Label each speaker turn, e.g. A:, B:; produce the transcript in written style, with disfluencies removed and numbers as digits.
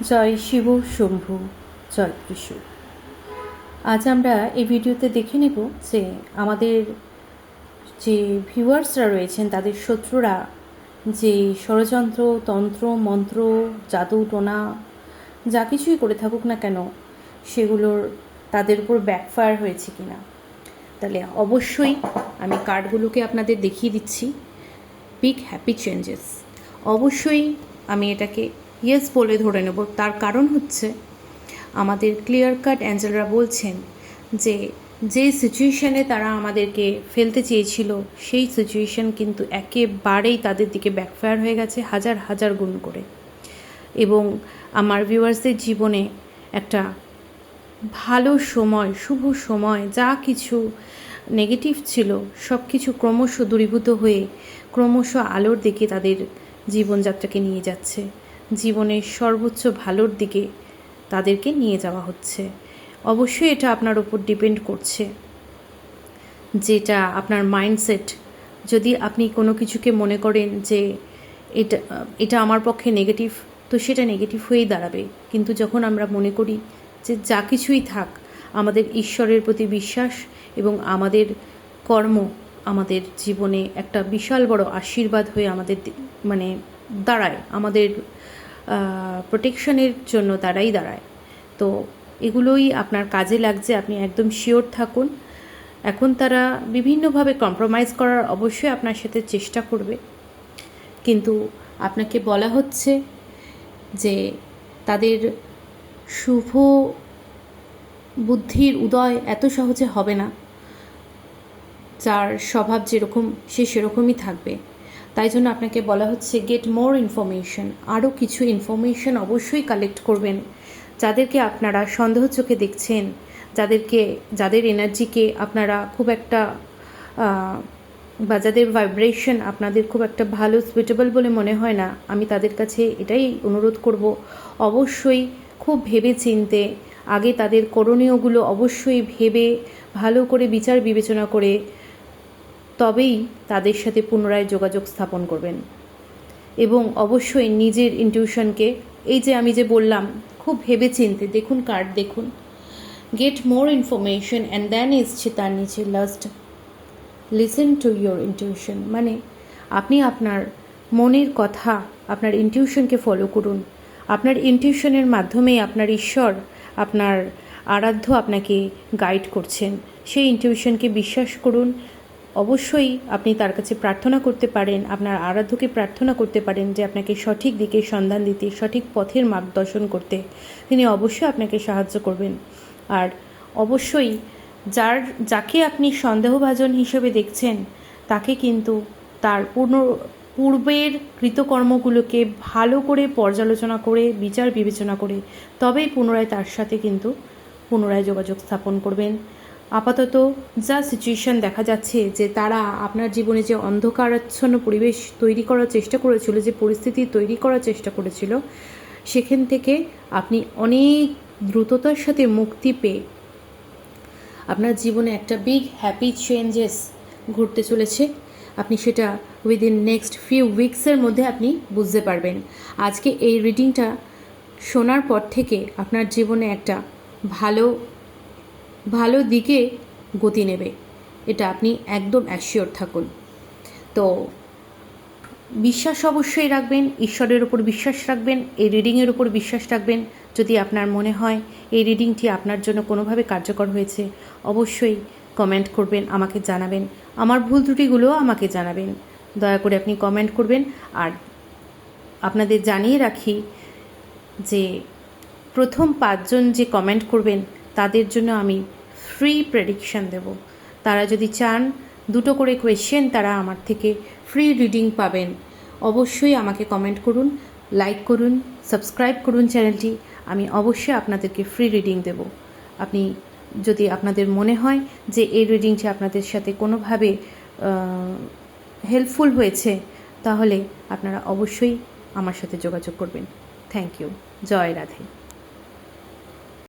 A: জয় শিব শম্ভু, জয় ত্রিশূল। আজ আমরা এই ভিডিওতে দেখে নেব যে আমাদের যে ভিউয়ার্সরা রয়েছেন তাদের শত্রুরা যে ষড়যন্ত্র, তন্ত্র, মন্ত্র, জাদু টোনা যা কিছুই করে থাকুক না কেন সেগুলোর তাদের উপর ব্যাকফায়ার হয়েছে কিনা। তাহলে অবশ্যই আমি কার্ডগুলোকে আপনাদের দেখিয়ে দিচ্ছি। বিগ হ্যাপি চেঞ্জেস, অবশ্যই আমি এটাকে ইয়েস বলে ধরে নেব। তার কারণ হচ্ছে আমাদের ক্লিয়ার কাট অ্যাঞ্জেলরা বলছেন যে যে সিচুয়েশানে তারা আমাদেরকে ফেলতে চেয়েছিল সেই সিচুয়েশান কিন্তু একেবারেই তাদের দিকে ব্যাকফায়ার হয়ে গেছে হাজার হাজার গুণ করে। এবং আমার ভিউয়ার্সদের জীবনে একটা ভালো সময়, শুভ সময়, যা কিছু নেগেটিভ ছিল সব কিছু ক্রমশ দূরীভূত হয়ে ক্রমশ আলোর দিকে তাদের জীবনযাত্রাকে নিয়ে যাচ্ছে। জীবনের সর্বোচ্চ ভালোর দিকে তাদেরকে নিয়ে যাওয়া হচ্ছে। অবশ্যই এটা আপনার উপর ডিপেন্ড করছে, যেটা আপনার মাইন্ডসেট। যদি আপনি কোনো কিছুকে মনে করেন যে এটা আমার পক্ষে নেগেটিভ, তো সেটা নেগেটিভ হয়েই দাঁড়াবে। কিন্তু যখন আমরা মনে করি যে যা কিছুই থাক, আমাদের ঈশ্বরের প্রতি বিশ্বাস এবং আমাদের কর্ম আমাদের জীবনে একটা বিশাল বড় আশীর্বাদ হয়ে আমাদের দাঁড়ায়, আমাদের প্রোটেকশনের জন্য দাঁড়ায়। তো এগুলোই আপনার কাজে লাগছে, আপনি একদম শিওর থাকুন। এখন তারা বিভিন্নভাবে কম্প্রোমাইজ করার অবশ্যই আপনার সাথে চেষ্টা করবে, কিন্তু আপনাকে বলা হচ্ছে যে তাদের শুভ বুদ্ধির উদয় এত সহজে হবে না। যার স্বভাব যেরকম সে সেরকমই থাকবে। তাই জন্য আপনাকে বলা হচ্ছে গেট মোর ইনফরমেশন, আরও কিছু ইনফরমেশন অবশ্যই কালেক্ট করবেন। যাদেরকে আপনারা সন্দেহ চোখে দেখছেন, যাদের এনার্জিকে আপনারা খুব একটা বা যাদের ভাইব্রেশন আপনাদের খুব একটা ভালো সুইটেবল বলে মনে হয় না, আমি তাদের কাছে এটাই অনুরোধ করব, অবশ্যই খুব ভেবে চিনতে আগে তাদের করণীয়গুলো অবশ্যই ভেবে ভালো করে বিচার বিবেচনা করে তবেই তাদের সাথে পুনরায় যোগাযোগ স্থাপন করবেন। এবং অবশ্যই নিজের ইনটিউশনকে, এই যে আমি যে বললাম, খুব ভেবে চিনতে দেখুন, কার্ড দেখুন, get more information and then এসছে তার নিচে last listen to your intuition. মানে আপনি আপনার মনের কথা, আপনার ইনটিউশনকে ফলো করুন। আপনার ইনটিউশনের মাধ্যমেই আপনার ঈশ্বর, আপনার আরাধ্য আপনাকে গাইড করছেন। সেই ইনটিউশনকে বিশ্বাস করুন। অবশ্যই আপনি তার কাছে প্রার্থনা করতে পারেন, আপনার আরাধ্যকে প্রার্থনা করতে পারেন যে আপনাকে সঠিক দিকে সন্ধান দিতে, সঠিক পথের মার্গদর্শন করতে। তিনি অবশ্যই আপনাকে সাহায্য করবেন। আর অবশ্যই যাকে আপনি সন্দেহভাজন হিসেবে দেখছেন তাকে কিন্তু তার পূর্বের কৃতকর্মগুলোকে ভালো করে পর্যালোচনা করে বিচার বিবেচনা করে তবেই পুনরায় তার সাথে কিন্তু পুনরায় যোগাযোগ স্থাপন করবেন। আপাতত যা সিচুয়েশান দেখা যাচ্ছে যে তারা আপনার জীবনে যে অন্ধকারাচ্ছন্ন পরিবেশ তৈরি করার চেষ্টা করেছিল, যে পরিস্থিতি তৈরি করার চেষ্টা করেছিল, সেখান থেকে আপনি অনেক দ্রুততার সাথে মুক্তি পেয়ে আপনার জীবনে একটা বিগ হ্যাপি চেঞ্জেস ঘটতে চলেছে। আপনি সেটা উইদিন নেক্সট ফিউ উইকসের মধ্যে আপনি বুঝতে পারবেন। আজকে এই রিডিংটা শোনার পর থেকে আপনার জীবনে একটা ভালো দিকে গতি নেবে, এটা আপনি একদম অ্যাসিওর থাকুন। তো বিশ্বাস অবশ্যই রাখবেন, ঈশ্বরের উপর বিশ্বাস রাখবেন, এই রিডিংয়ের উপর বিশ্বাস রাখবেন। যদি আপনার মনে হয় এই রিডিংটি আপনার জন্য কোনোভাবে কার্যকর হয়েছে, অবশ্যই কমেন্ট করবেন, আমাকে জানাবেন। আমার ভুল ত্রুটিগুলোও আমাকে জানাবেন, দয়া করে আপনি কমেন্ট করবেন। আর আপনাদের জানিয়ে রাখি যে প্রথম 5 জন যে কমেন্ট করবেন তাদের জন্য আমি ফ্রি প্রেডিকশান দেব। তারা যদি চান 2টো করে কোয়েশ্চেন তারা আমার থেকে ফ্রি রিডিং পাবেন। অবশ্যই আমাকে কমেন্ট করুন, লাইক করুন, সাবস্ক্রাইব করুন চ্যানেলটি। আমি অবশ্যই আপনাদেরকে ফ্রি রিডিং দেব। আপনি যদি আপনাদের মনে হয় যে এই রিডিংটি আপনাদের সাথে কোনোভাবে হেল্পফুল হয়েছে, তাহলে আপনারা অবশ্যই আমার সাথে যোগাযোগ করবেন। Thank you. জয় রাধে।